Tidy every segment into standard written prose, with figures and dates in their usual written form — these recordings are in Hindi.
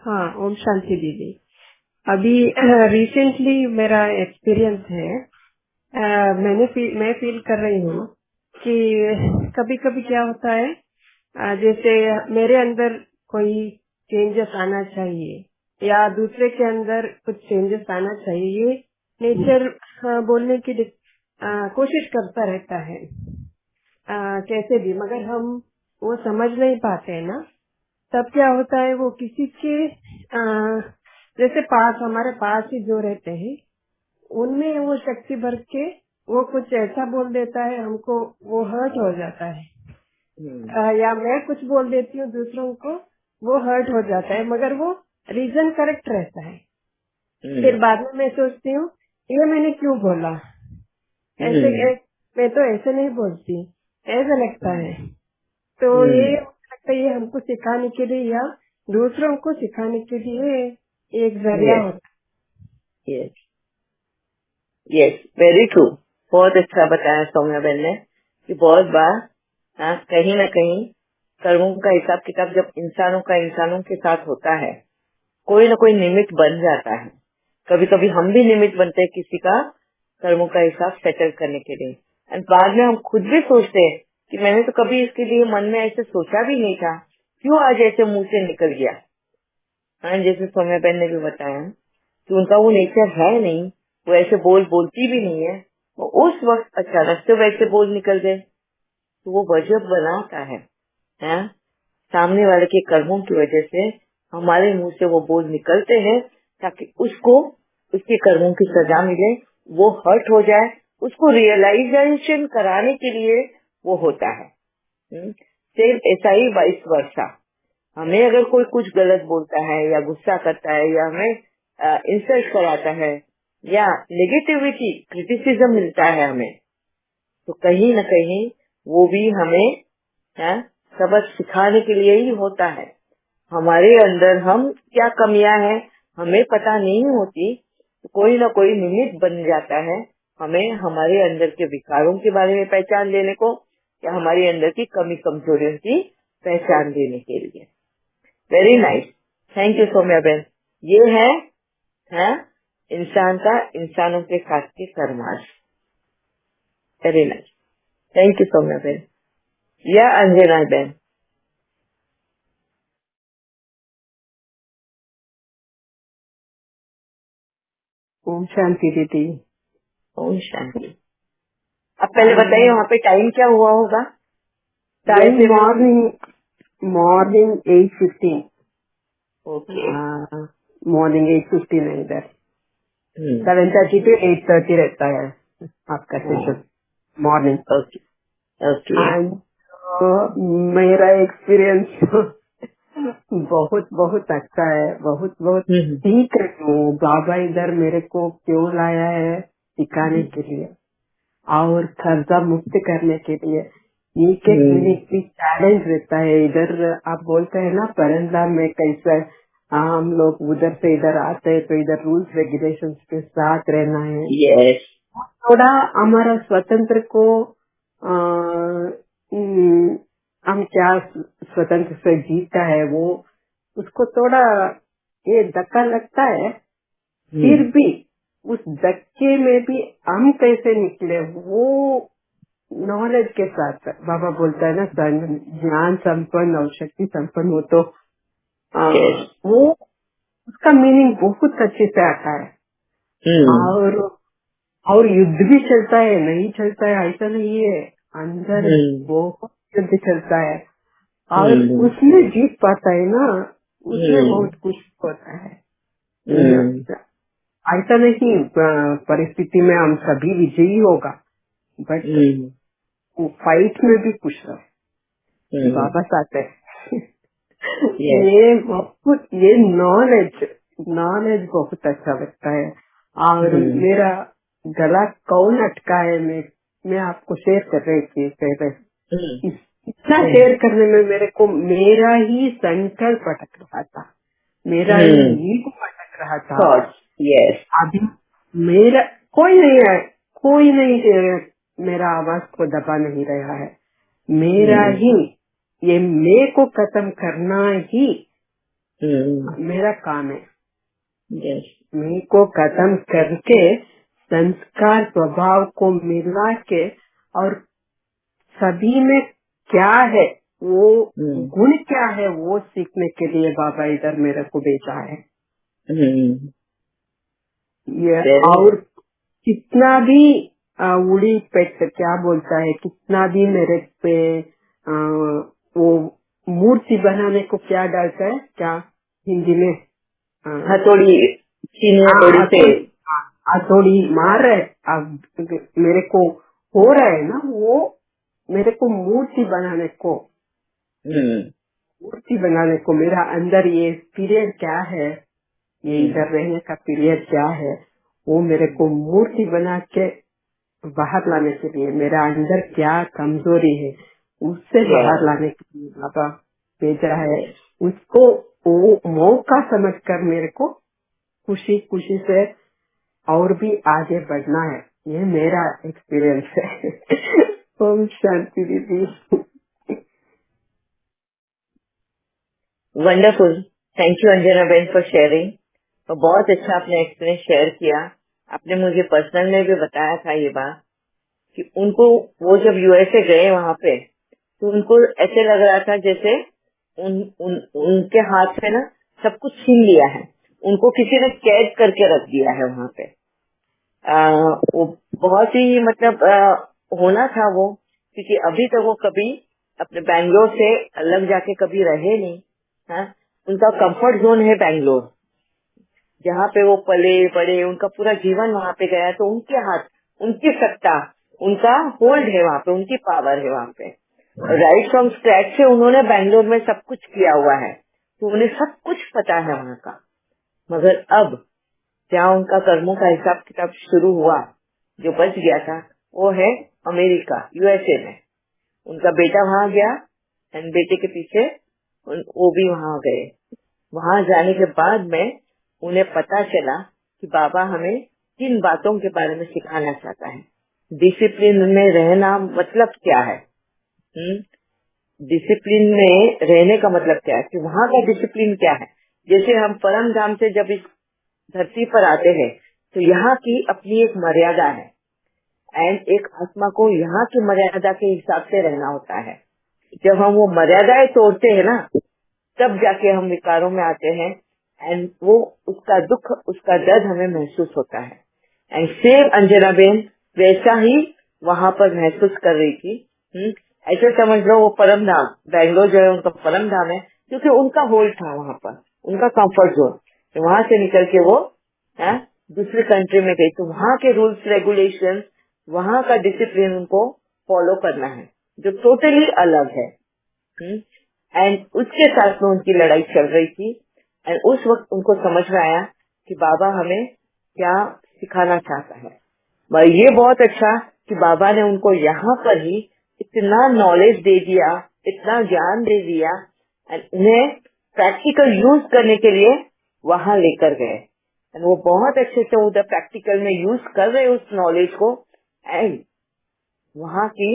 हाँ, ओम शांति दीदी। अभी रिसेंटली मेरा एक्सपीरियंस है। मैं फील कर रही हूँ कि कभी कभी क्या होता है, जैसे मेरे अंदर कोई चेंजेस आना चाहिए या दूसरे के अंदर कुछ चेंजेस आना चाहिए, ये नेचर बोलने की कोशिश करता रहता है कैसे भी, मगर हम वो समझ नहीं पाते हैं ना। तब क्या होता है, वो किसी के जैसे हमारे पास ही जो रहते हैं उनमें वो शक्ति भर के वो कुछ ऐसा बोल देता है, हमको वो हर्ट हो जाता है। या मैं कुछ बोल देती हूँ दूसरों को, वो हर्ट हो जाता है, मगर वो रीजन करेक्ट रहता है। फिर बाद में मैं सोचती हूँ ये मैंने क्यों बोला, ऐसे मैं तो ऐसे नहीं बोलती, ऐसा लगता है। तो ये लगता है ये हमको सिखाने के लिए या दूसरों को सिखाने के लिए एक जरिया होता है। Yes yes, very true. बहुत अच्छा बताया सौम्या बहन ने कि बहुत बार कहीं न कहीं कर्मों का हिसाब किताब जब इंसानों के साथ होता है, कोई न कोई निमित्त बन जाता है। कभी कभी हम भी निमित्त बनते हैं किसी का कर्मों का हिसाब सेटल करने के लिए, एंड बाद में हम खुद भी सोचते हैं कि मैंने तो कभी इसके लिए मन में ऐसे सोचा भी नहीं था, क्यों आज ऐसे मुंह से निकल गया। जैसे सौम्या बहन ने भी बताया कि उनका वो नेचर है नहीं, वो ऐसे बोलती भी नहीं है, वो उस वक्त अचानक से वैसे बोल निकल गए, तो वो वजह बनाता है, सामने वाले के कर्मों की वजह से हमारे मुंह से वो बोल निकलते हैं ताकि उसको उसके कर्मों की सजा मिले, वो हर्ट हो जाए, उसको रियलाइजेशन कराने के लिए वो होता है। सेम ऐसा ही वाइस वर्सा, हमें अगर कोई कुछ गलत बोलता है या गुस्सा करता है या हमें इंसल्ट कराता है या नेगेटिविटी क्रिटिसिज्म मिलता है हमें, तो कहीं न कहीं वो भी हमें सबक सिखाने के लिए ही होता है। हमारे अंदर हम क्या कमियां हैं हमें पता नहीं होती, तो कोई ना कोई निमित्त बन जाता है हमें हमारे अंदर के विकारों के बारे में पहचान देने को या हमारे अंदर की कमी कमजोरियों की पहचान देने के लिए। Very nice, thank you Saumya बहन। ये है इंसान का इंसानों के साथ के कर्माश। Very nice, thank you Saumya बहन। या अंजना बहन। ओम शांति दीदी। ओम शांति। अब पहले बताइए वहाँ पे टाइम क्या हुआ होगा? Time morning 8:15। ओके, मॉर्निंग 8:15 है इधर। 7:30 to 8:30 रहता है आपका सेशन मॉर्निंग। Okay okay. मेरा एक्सपीरियंस बहुत बहुत अच्छा है, बहुत बहुत ठीक है। तो बाबा इधर मेरे को क्यों लाया है, सिखाने के लिए और कर्जा मुक्त करने के लिए। एक एक मिनट भी चैलेंज रहता है। इधर आप बोलते हैं ना परंदा में कैसे हम लोग उधर से इधर आते हैं, तो इधर रूल्स रेगुलेशंस के साथ रहना है। यस, थोड़ा हमारा स्वतंत्र को हम क्या स्वतंत्र से जीता है, वो उसको थोड़ा ये धक्का लगता है। फिर भी उस धक्के में भी हम कैसे निकले, वो नॉलेज के साथ बाबा बोलता है ना, ज्ञान संपन्न और शक्ति संपन्न हो तो वो उसका मीनिंग बहुत अच्छे से आता है। और युद्ध भी चलता है, नहीं चलता है ऐसा नहीं है, अंदर बहुत युद्ध चलता है और उसमें जीत पाता है ना, उसमें बहुत कुछ होता है। ऐसा नहीं परिस्थिति में हम सभी विजयी होगा, बट फाइट में भी कुछ है। बाबा साथ है। ये नॉलेज बहुत अच्छा लगता है। और मेरा गला कौन अटका है, मैं आपको शेयर कर रही थी पहले। इतना शेयर करने में मेरे को मेरा ही संकल्प अटक रहा था, मेरा ही ईगो अटक रहा था। यस, अभी मेरा कोई नहीं है, मेरा आवाज को दबा नहीं रहा है। मेरा ही ये मैं को खत्म करना ही मेरा काम है। यस, मी को खत्म करके संस्कार स्वभाव को मिला के, और सभी में क्या है वो गुण क्या है वो सीखने के लिए बाबा इधर मेरे को भेजा है। ये और कितना भी उड़ी पेट क्या बोलता है, कितना भी मेरे पे वो मूर्ति बनाने को क्या डालता है, क्या हिंदी में हथौड़ी, हथौड़ी से हथौड़ी मार रहे। अब मेरे को हो रहा है ना, वो मेरे को मूर्ति बनाने को, मूर्ति बनाने को मेरा अंदर ये पीरियड क्या है, ये इधर रहने का पीरियड क्या है, वो मेरे को मूर्ति बना के बाहर लाने के लिए, मेरा अंदर क्या कमजोरी है उससे बाहर लाने के लिए बाबा भेजा है। उसको वो मौका समझकर मेरे को खुशी खुशी से और भी आगे बढ़ना है। ये मेरा एक्सपीरियंस है। ओम शांति दीदी। वंडरफुल, थैंक यू अंजना बहन फॉर शेयरिंग। तो बहुत अच्छा आपने एक्सपीरियंस शेयर किया। आपने मुझे पर्सनल में भी बताया था ये बात कि उनको वो जब यूएसए गए वहाँ पे, तो उनको ऐसे लग रहा था जैसे उनके हाथ से ना सब कुछ छीन लिया है, उनको किसी ने कैद करके रख दिया है वहाँ पे। वो बहुत ही मतलब होना था वो, क्योंकि अभी तक वो कभी अपने बैंगलोर से अलग जाके कभी रहे नहीं। उनका कंफर्ट जोन है बैंगलोर, जहाँ पे वो पले बड़े, उनका पूरा जीवन वहाँ पे गया, तो उनके हाथ, उनकी सत्ता, उनका होल्ड है वहाँ पे, उनकी पावर है वहाँ पे। राइट फ्रॉम स्क्रैच से उन्होंने बैंगलोर में सब कुछ किया हुआ है, तो उन्हें सब कुछ पता है वहाँ का। मगर अब जहाँ उनका कर्मों का हिसाब किताब शुरू हुआ, जो बच गया था वो है अमेरिका, यूएसए में। उनका बेटा वहाँ गया एंड बेटे के पीछे वो भी वहाँ गए। वहाँ जाने के बाद में उन्हें पता चला कि बाबा हमें किन बातों के बारे में सिखाना चाहता है। डिसिप्लिन में रहना मतलब क्या है, डिसिप्लिन में रहने का मतलब क्या है, कि वहाँ का डिसिप्लिन क्या है। जैसे हम परम धाम से जब इस धरती पर आते हैं तो यहाँ की अपनी एक मर्यादा है, एंड एक आत्मा को यहाँ की मर्यादा के हिसाब से रहना होता है। जब हम वो मर्यादाएं तोड़ते हैं ना, तब जाके हम विकारों में आते हैं, एंड वो उसका दुख, उसका दर्द हमें महसूस होता है। एंड सेम अंजना बेन वैसा ही वहाँ पर महसूस कर रही थी। ऐसे समझ लो वो परम धाम, बैंगलोर जो है उनका परम धाम है, क्योंकि उनका होल्ड था वहाँ पर, उनका कंफर्ट जोन। तो वहाँ से निकल के वो दूसरी कंट्री में गई, तो वहाँ के रूल्स रेगुलेशन, वहाँ का डिसिप्लिन उनको फॉलो करना है, जो टोटली अलग है। एंड उसके साथ में उनकी लड़ाई चल रही थी। एंड उस वक्त उनको समझ में आया कि बाबा हमें क्या सिखाना चाहता है। पर ये बहुत अच्छा कि बाबा ने उनको यहाँ पर ही इतना नॉलेज दे दिया, इतना ज्ञान दे दिया, एंड उन्हें प्रैक्टिकल यूज करने के लिए वहाँ लेकर गए। एंड वो बहुत अच्छे से उधर प्रैक्टिकल में यूज कर रहे उस नॉलेज को, एंड वहाँ की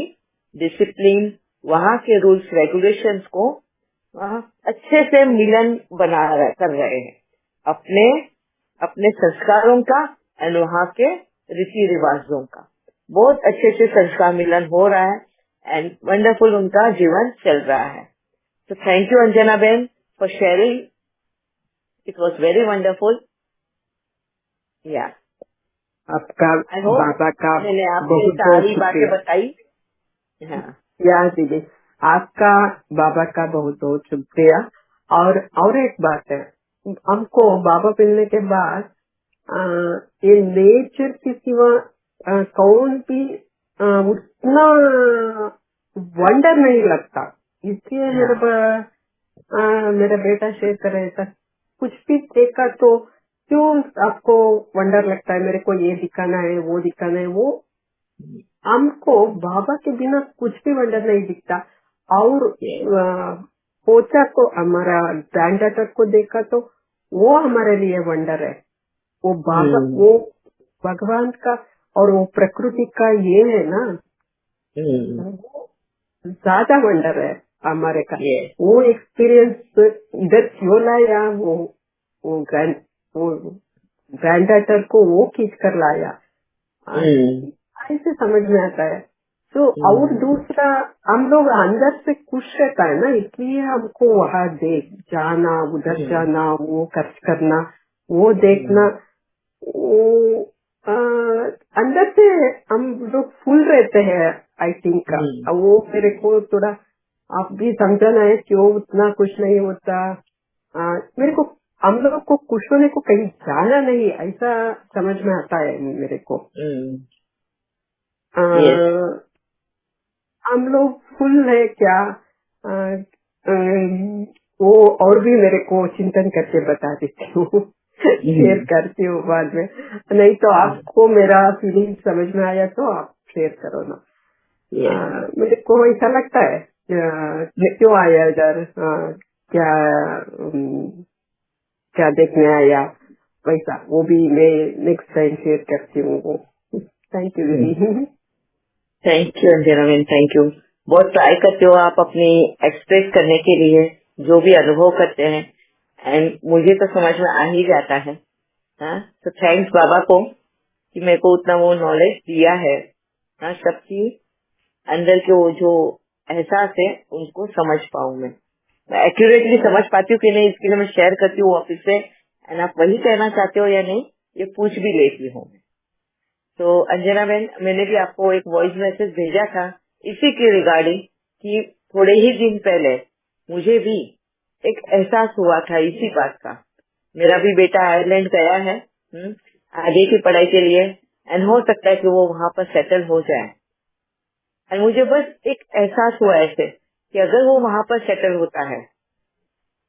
डिसिप्लिन, वहाँ के रूल्स रेगुलेशंस को वहाँ अच्छे से मिलन कर रहे हैं अपने अपने संस्कारों का एंड वहाँ के रीति रिवाजों का। बहुत अच्छे से संस्कार मिलन हो रहा है एंड वंडरफुल उनका जीवन चल रहा है। तो thank you Anjana Ben for sharing, it was very wonderful. या आपका बाबा का मैंने आपको बहुत सारी बहुत बातें बताई। हाँ या दीदी, आपका बाबा का बहुत बहुत शुक्रिया। और एक बात है, हमको बाबा मिलने के बाद ये नेचर के सिवा कौन भी उतना वंडर नहीं लगता। इसलिए मेरा बेटा शेयर कर रहा था, कुछ भी देखा तो क्यों आपको वंडर लगता है, मेरे को ये दिखाना है वो दिखाना है। वो हमको बाबा के बिना कुछ भी वंडर नहीं दिखता। और पोचा को, हमारा ग्रैंड डॉटर को देखा तो वो हमारे लिए वंडर है। वो बाबा, वो भगवान का और वो प्रकृति का ये है ना, वो ज्यादा वंडर है। हमारे का। Yes. वो एक्सपीरियंस इधर क्यों लाया, वो ग्रैंड डॉटर को वो खींच कर लाया, ऐसे समझ में आता है। तो और दूसरा, हम लोग अंदर से खुश रहता है ना, इसलिए हमको वहाँ जाना, उधर जाना, वो खर्च करना, वो देखना, वो अंदर से हम लोग फुल रहते हैं आई थिंक का। वो मेरे को थोड़ा आप भी समझाना है क्यों उतना कुछ नहीं होता। मेरे को हम लोग को खुश होने को कहीं जाना नहीं, ऐसा समझ में आता है मेरे को। हम लोग फुल है क्या, वो और भी मेरे को चिंतन करके बता देती हूँ, शेयर करती हूँ बाद में। नहीं तो आपको मेरा फीलिंग समझ में आया तो आप शेयर करो ना। मेरे को ऐसा लगता है क्यों आया इधर, क्या क्या देखने आया, वैसा वो भी मैं नेक्स्ट टाइम शेयर करती हूँ वो। थैंक यू दीदी। Thank you Anjana ma'am, thank you. बहुत ट्राई करते हो आप अपनी एक्सप्रेस करने के लिए जो भी अनुभव करते हैं, एंड मुझे तो समझ में आ ही जाता है। तो थैंक्स बाबा को कि मेरे को उतना वो नॉलेज दिया है। सबकी अंदर के वो जो एहसास है उनको समझ पाऊं मैं एक्यूरेटली समझ पाती हूँ कि नहीं, इसके लिए मैं शेयर करती हूँ ऑफिस से। एंड आप वही कहना चाहते हो या नहीं, ये पूछ भी लेती हूँ। तो अंजना बहन, मैंने भी आपको एक वॉइस मैसेज भेजा था इसी के रिगार्डिंग कि थोड़े ही दिन पहले मुझे भी एक एहसास हुआ था इसी बात का। मेरा भी बेटा आयरलैंड गया है आगे की पढ़ाई के लिए, एंड हो सकता है कि वो वहां पर सेटल हो जाए। एंड मुझे बस एक एहसास हुआ ऐसे कि अगर वो वहां पर सेटल होता है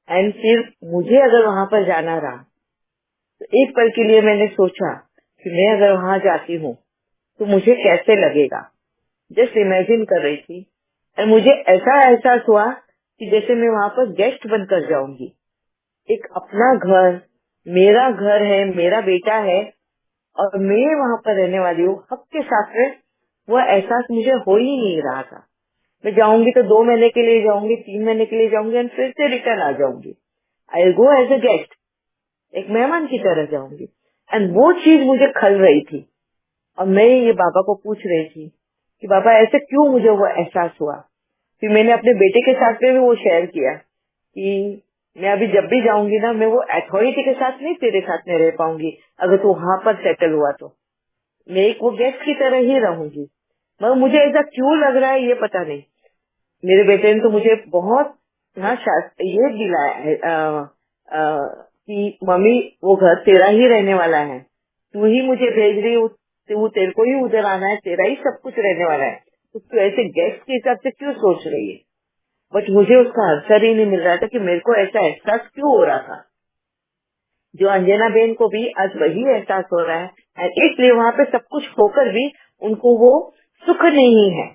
एंड फिर मुझे अगर वहां पर जाना रहा, तो एक पल के लिए मैंने सोचा कि मैं अगर वहां जाती हूँ तो मुझे कैसे लगेगा। जस्ट इमेजिन कर रही थी, और मुझे ऐसा एहसास हुआ कि जैसे मैं वहां पर गेस्ट बनकर जाऊंगी। एक अपना घर, मेरा घर है, मेरा बेटा है, और मैं वहां पर रहने वाली हूँ हक के साथ में। वो एहसास मुझे हो ही नहीं रहा था। मैं जाऊंगी तो 2 महीने के लिए जाऊंगी, 3 महीने के लिए जाऊंगी, और फिर से रिटर्न आ जाऊंगी। आई गो एज अ गेस्ट, एक मेहमान की तरह जाऊंगी। एंड वो चीज मुझे खल रही थी, और मैं ये बाबा को पूछ रही थी कि बाबा ऐसे क्यों मुझे वो एहसास हुआ। फिर मैंने अपने बेटे के साथ में भी वो शेयर किया कि मैं अभी जब भी जाऊंगी ना, मैं वो अथॉरिटी के साथ नहीं, तेरे साथ में रह पाऊंगी। अगर तू वहां पर सेटल हुआ तो मैं एक वो गेस्ट की तरह ही रहूंगी। मगर मुझे ऐसा क्यों लग रहा है ये पता नहीं। मेरे बेटे ने तो मुझे बहुत ये दिलाया है कि मम्मी वो घर तेरा ही रहने वाला है, तू ही मुझे भेज रही, तू तेरे को ही उधर आना है, तेरा ही सब कुछ रहने वाला है, तो तू ऐसे गेस्ट के हिसाब से क्यों सोच रही है। बट मुझे उसका आंसर ही नहीं मिल रहा था कि मेरे को ऐसा एहसास क्यों हो रहा था। जो अंजना बेन को भी आज वही एहसास हो रहा है, एंड इसलिए वहाँ पे सब कुछ होकर भी उनको वो सुख नहीं है।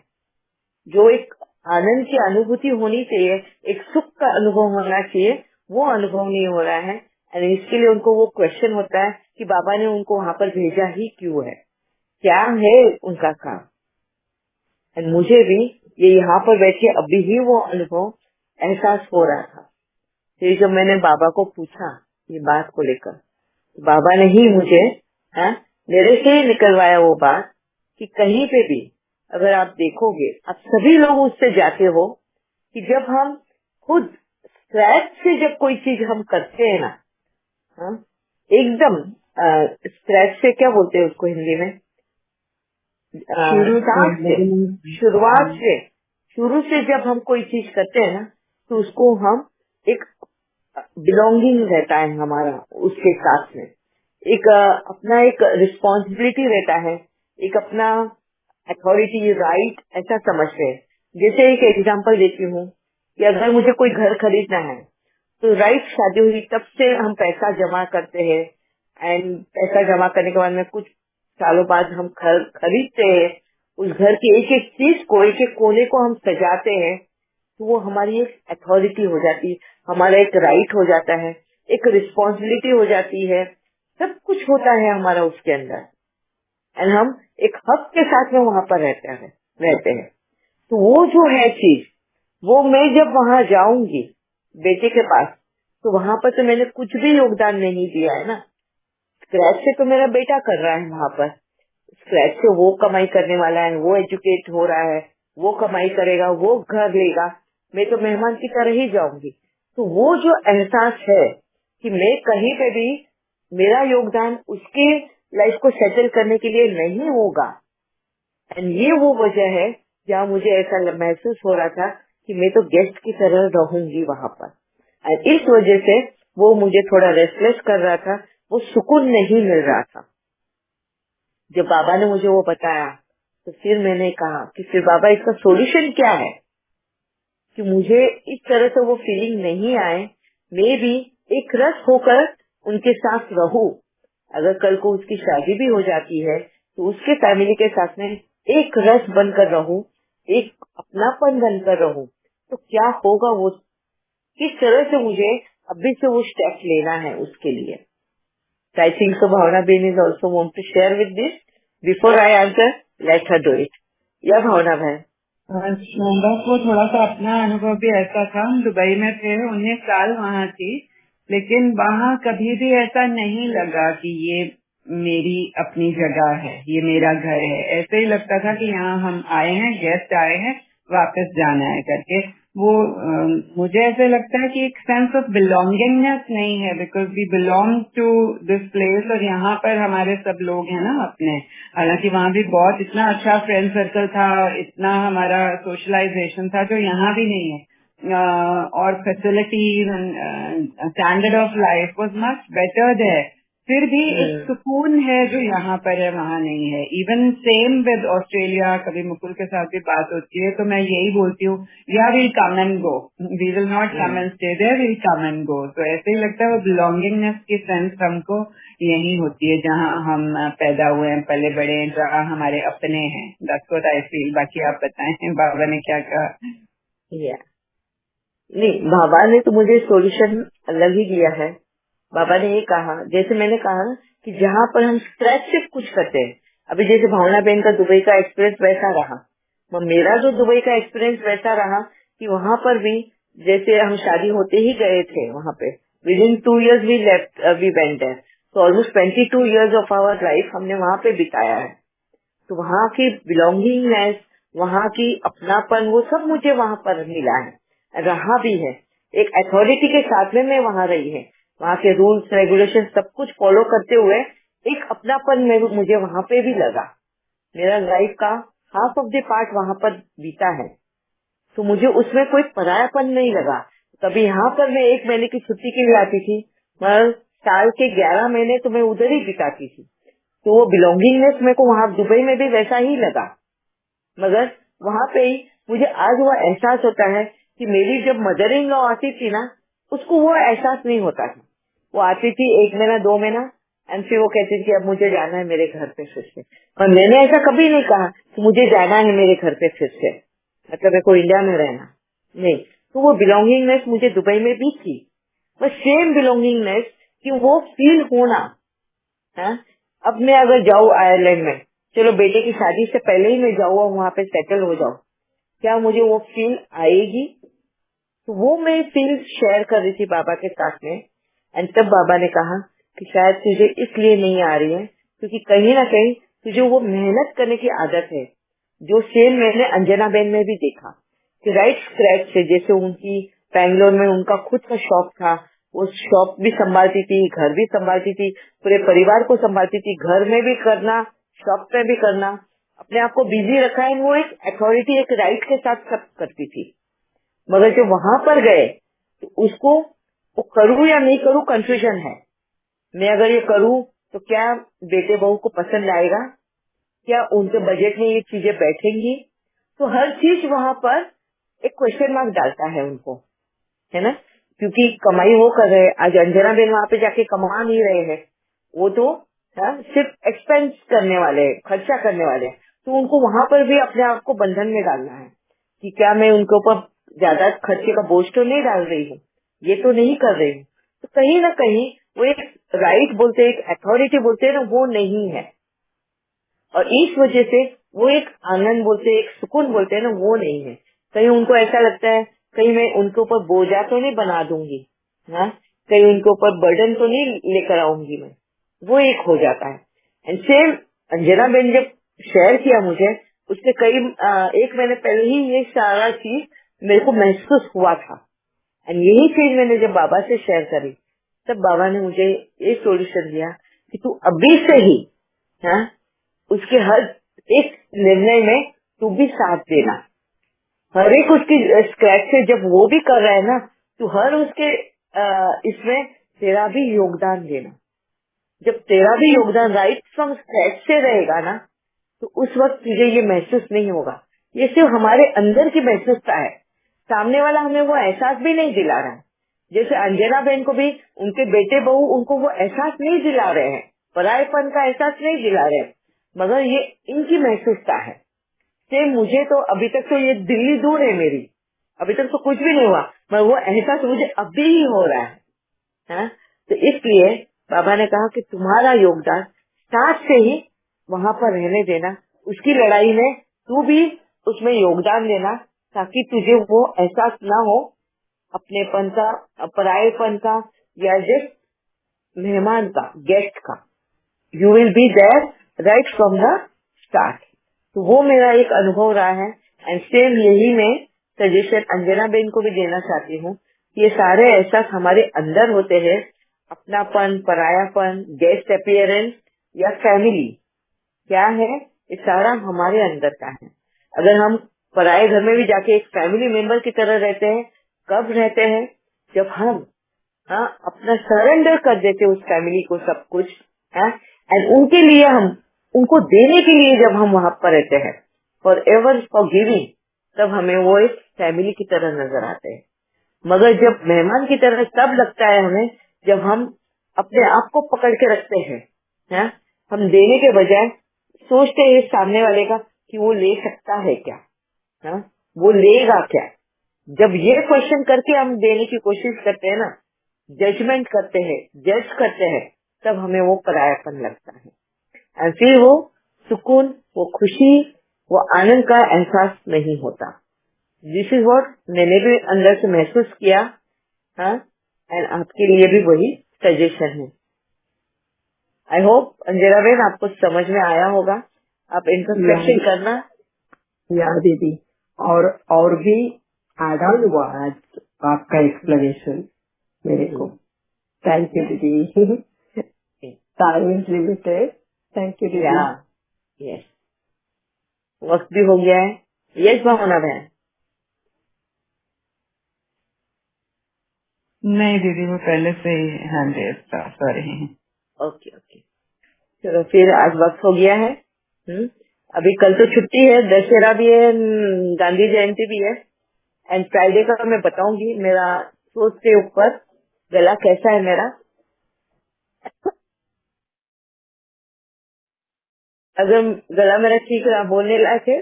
जो एक आनंद की अनुभूति होनी चाहिए, एक सुख का अनुभव होना चाहिए, वो अनुभव नहीं हो रहा है। एंड इसके लिए उनको वो क्वेश्चन होता है कि बाबा ने उनको वहाँ पर भेजा ही क्यों है, क्या है उनका काम। एंड मुझे भी ये यहाँ पर बैठे अभी ही वो अनुभव एहसास हो रहा था। फिर जब मैंने बाबा को पूछा ये बात को लेकर, तो बाबा ने ही मुझे मेरे से ही निकलवाया वो बात कि कहीं पे भी अगर आप देखोगे, आप सभी लोग उससे जाते हो कि जब हम खुद स्क्रैच से जब कोई चीज हम करते हैं ना, एकदम स्क्रैच से क्या बोलते हैं उसको हिंदी में, शुरू से जब हम कोई चीज करते हैं ना, तो उसको हम एक बिलोंगिंग रहता है हमारा उसके साथ में, एक अपना एक रिस्पॉन्सिबिलिटी रहता है, एक अपना अथॉरिटी राइट ऐसा समझते हैं। जैसे एक एग्जांपल देती हूँ कि अगर मुझे कोई घर खरीदना है तो राइट, शादी हुई तब से हम पैसा जमा करते हैं, एंड पैसा जमा करने के बाद में कुछ सालों बाद हम घर खरीदते हैं। उस घर की एक एक चीज को, एक एक कोने को हम सजाते हैं, तो वो हमारी एक अथॉरिटी हो जाती है, हमारा एक राइट हो जाता है, एक रिस्पॉन्सिबिलिटी हो जाती है, सब कुछ होता है हमारा उसके अंदर। एंड हम एक हक के साथ में वहां पर रहते हैं। तो वो जो है चीज, वो मैं जब वहां जाऊंगी बेटे के पास, तो वहां पर तो मैंने कुछ भी योगदान नहीं दिया है ना। स्क्रैच से तो मेरा बेटा कर रहा है वहां पर, स्क्रैच से वो कमाई करने वाला है, वो एजुकेट हो रहा है, वो कमाई करेगा, वो घर लेगा, मैं तो मेहमान की तरह ही जाऊंगी। तो वो जो एहसास है कि मैं कहीं पे भी मेरा योगदान उसके लाइफ को सेटल करने के लिए नहीं होगा, एंड ये वो वजह है जहाँ मुझे ऐसा महसूस हो रहा था कि मैं तो गेस्ट की तरह रहूंगी वहां पर। एंड इस वजह से वो मुझे थोड़ा रेस्टलेस कर रहा था, वो सुकून नहीं मिल रहा था। जब बाबा ने मुझे वो बताया तो फिर मैंने कहा कि फिर बाबा इसका सॉल्यूशन क्या है कि मुझे इस तरह से वो फीलिंग नहीं आए, मैं भी एक रस होकर उनके साथ रहूं। अगर कल को उसकी शादी भी हो जाती है तो उसके फैमिली के साथ में एक रस बनकर रहूं, एक अपनापन बनकर रहूं, तो क्या होगा, वो किस तरह से मुझे अभी से वो स्टेप लेना है उसके लिए। I think so Bhavna ben is also want to share with this before I answer, let her do it. या भावना बहन? सोमदा को थोड़ा सा अपना अनुभव भी ऐसा था। हम दुबई में थे, 19 साल वहाँ थी, लेकिन वहाँ कभी भी ऐसा नहीं लगा कि ये मेरी अपनी जगह है, ये मेरा घर है। ऐसे ही लगता था कि यहाँ हम आए हैं, गेस्ट आए हैं, वापस जाना है करके। वो मुझे ऐसे लगता है कि एक सेंस ऑफ बिलोंगिंगनेस नहीं है, because we belong to this place. और यहाँ पर हमारे सब लोग हैं ना अपने, हालांकि वहाँ भी बहुत इतना अच्छा फ्रेंड सर्कल था, इतना हमारा सोशलाइजेशन था जो यहाँ भी नहीं है। और facilities, standard of life was much better there. फिर भी एक सुकून है जो यहाँ पर है, वहाँ नहीं है। इवन सेम विद ऑस्ट्रेलिया, कभी मुकुल के साथ भी बात होती है तो मैं यही बोलती हूँ, या will come and go, we will not come and stay there, will come and go. तो ऐसे ही लगता है वो बिलोंगिंगनेस की सेंस हमको यही होती है जहाँ हम पैदा हुए हैं, पले बड़े हैं, जहाँ हमारे अपने हैं। That's what I feel. बाकी आप बताएं बाबा ने क्या कहा। नहीं, बाबा ने तो मुझे सॉल्यूशन अलग ही दिया है। बाबा ने ये कहा, जैसे मैंने कहा ना कि जहाँ पर हम स्क्रैच से कुछ करते हैं, अभी जैसे भावना बहन का दुबई का एक्सपीरियंस वैसा रहा, मेरा जो दुबई का एक्सपीरियंस वैसा रहा कि वहाँ पर भी जैसे हम शादी होते ही गए थे वहाँ पे, within 2 years we left, we went there, तो almost 22 years of our life हमने वहाँ पे बिताया है। तो वहाँ की बिलोंगिंगनेस, वहाँ की अपनापन, वो सब मुझे वहाँ पर मिला है, रहा भी है। एक अथॉरिटी के साथ में मैं वहाँ रही है, वहाँ के रूल्स रेगुलेशन सब कुछ फॉलो करते हुए एक अपनापन में मुझे वहाँ पे भी लगा। मेरा लाइफ का हाफ ऑफ द पार्ट वहाँ पर बीता है, तो मुझे उसमें कोई परायापन नहीं लगा। कभी यहाँ पर मैं 1 महीने की छुट्टी के लिए आती थी, मगर साल के 11 महीने तो मैं उधर ही बिताती थी। तो वो बिलोंगिंगनेस मेरे को वहाँ दुबई में भी वैसा ही लगा, मगर वहाँ पे ही मुझे आज वो एहसास होता है कि मेरी जब मदर इन लॉ आती थी ना, उसको वो एहसास नहीं होता था। वो आती थी 1 महीना 2 महीना, एंड फिर वो कहती थी कि अब मुझे जाना है मेरे घर पे फिर से। और मैंने ऐसा कभी नहीं कहा कि मुझे जाना है मेरे घर पे फिर से, मतलब मेरे को इंडिया में रहना नहीं। तो वो बिलोंगिंगनेस मुझे दुबई में भी थी, बस सेम बिलोंगिंगनेस कि वो फील होना है। अब मैं अगर जाऊँ आयरलैंड में, चलो बेटे की शादी से पहले ही मैं जाऊँ और वहाँ पे सेटल हो जाऊँ, क्या मुझे वो फील आएगी? तो वो मैं फील शेयर कर रही थी बाबा के साथ में। एंड तब बाबा ने कहा कि शायद तुझे इसलिए नहीं आ रही है क्योंकि कहीं ना कहीं तुझे वो मेहनत करने की आदत है, जो सेम मैंने अंजना बहन में भी देखा कि राइट स्क्रैच से, जैसे उनकी बैंगलोर में उनका खुद का शॉप था, वो शॉप भी संभालती थी, घर भी संभालती थी, पूरे परिवार को संभालती थी, घर में भी करना, शॉप में भी करना, अपने आप को बिजी रखा है। वो एक अथॉरिटी, एक राइट के साथ सब करती थी। मगर जो वहां पर गए तो उसको वो करूँ या नहीं करूँ कंफ्यूजन है। मैं अगर ये करूँ तो क्या बेटे बहू को पसंद आएगा, क्या उनके बजट में ये चीजें बैठेंगी? तो हर चीज वहां पर एक क्वेश्चन मार्क डालता है उनको, है ना, क्योंकि कमाई वो कर रहे हैं। आज अंजना बेन वहां पे जाके कमा नहीं रहे हैं, वो तो सिर्फ एक्सपेंस करने वाले, खर्चा करने वाले। तो उनको वहां पर भी अपने आप को बंधन में डालना है कि क्या मैं उनके ऊपर ज्यादा खर्चे का बोझ तो नहीं डाल रही हूँ, ये तो नहीं कर रही हूँ। तो कहीं ना कहीं वो एक राइट बोलते हैं, एक अथॉरिटी बोलते हैं ना, वो नहीं है। और इस वजह से वो एक आनंद बोलते हैं, एक सुकून बोलते हैं ना, वो नहीं है। कहीं उनको ऐसा लगता है कहीं मैं उनके ऊपर बोझा तो नहीं बना दूंगी, हाँ, कहीं उनके ऊपर बर्डन तो नहीं लेकर आऊंगी मैं, वो एक हो जाता है। एंड सेम अंजना बेन जब शेयर किया मुझे, उसके एक महीने पहले ही ये सारा चीज मेरे को महसूस हुआ था। एंड यही चीज मैंने जब बाबा से शेयर करी, तब बाबा ने मुझे ये सोल्यूशन दिया कि तू अभी से ही, हाँ, उसके हर एक निर्णय में तू भी साथ देना, हर एक उसकी स्क्रैच से जब वो भी कर रहा है ना, तू हर उसके इसमें तेरा भी योगदान देना। जब तेरा भी योगदान राइट फ्रॉम स्क्रैच से रहेगा ना, तो उस वक्त तुझे ये महसूस नहीं होगा। ये सिर्फ हमारे अंदर की महसूसता है, सामने वाला हमें वो एहसास भी नहीं दिला रहा है। जैसे अंजना बहन को भी उनके बेटे बहू उनको वो एहसास नहीं दिला रहे हैं, परायेपन का एहसास नहीं दिला रहे हैं, मगर ये इनकी महसूसता है। सेम मुझे तो अभी तक तो ये दिल्ली दूर है मेरी, अभी तक तो कुछ भी नहीं हुआ, मगर वो एहसास मुझे अभी ही हो रहा है। तो इसलिए बाबा ने कहा कि तुम्हारा योगदान साथ से ही वहाँ पर रहने देना, उसकी लड़ाई में तू भी उसमें योगदान देना, ताकि तुझे वो एहसास ना हो अपनेपन का, परायेपन का, या जस्ट मेहमान का, गेस्ट का। You will be there right from the start. तो वो मेरा एक अनुभव रहा है। एंड सेम यही मैं सजेशन अंजना बेन को भी देना चाहती हूँ। ये सारे एहसास हमारे अंदर होते हैं, अपनापन, परायापन, गेस्ट अपीयरेंस या फैमिली क्या है, ये सारा हमारे अंदर का है। अगर हम पराये घर में भी जाके एक फैमिली मेंबर की तरह रहते हैं, कब रहते हैं, जब हम अपना सरेंडर कर देते उस फैमिली को सब कुछ, एंड उनके लिए हम उनको देने के लिए जब हम वहां पर रहते हैं फॉर एवर फॉर गिविंग, तब हमें वो एक फैमिली की तरह नजर आते हैं। मगर जब मेहमान की तरह तब लगता है हमें जब हम अपने आप को पकड़ के रखते हैं, हम देने के बजाय सोचते हैं सामने वाले का कि वो ले सकता है क्या, वो लेगा क्या। जब ये क्वेश्चन करके हम देने की कोशिश करते हैं ना, जजमेंट करते हैं, जज करते हैं, तब हमें वो परायापन लगता है। और फिर वो सुकून, वो खुशी, वो आनंद का एहसास नहीं होता। दिस इज व्हाट मैंने भी अंदर से महसूस किया, एंड आपके लिए भी वही सजेशन है। आई होप अंजना बेन आपको समझ में आया होगा। आप इंट्रोस्पेक्शन करना। या दीदी, और भी एड ऑन हुआ आज आपका एक्सप्लेनेशन मेरे को। थैंक यू दीदी। Time is limited. Thank you दीदी। यस, वक्त भी हो गया है। यस भावना बहन। नहीं दीदी, वो पहले से ही हैंड रेज कर रहे हैं। ओके ओके, चलो फिर आज वक्त हो गया है। अभी कल तो छुट्टी है, दशहरा भी है, गांधी जयंती भी है। एंड फ्राइडे का मैं बताऊंगी मेरा सोच के ऊपर गला कैसा है मेरा। अगर गला मेरा ठीक रहा, बोलने लायक है,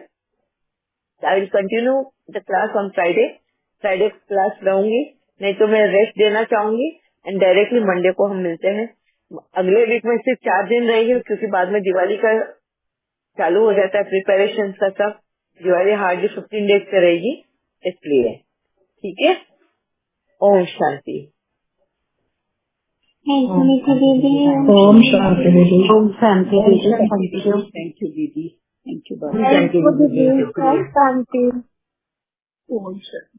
I will continue the class on Friday. Friday class रहूंगी, नहीं तो मैं रेस्ट देना चाहूंगी। एंड डायरेक्टली मंडे को हम मिलते हैं। अगले वीक में सिर्फ 4 दिन रहेगी, क्योंकि बाद में दिवाली का चालू हो जाता है प्रिपरेशन का सब। दिवाली हार्डली 15 डेज पे रहेगी, इसलिए ठीक है। ओम शांति। ओम शांति दीदी। ओम शांति दीदी। थैंक यू दीदी, thank you Baba. Thank you दीदी। ओम शांति। ओम शांति।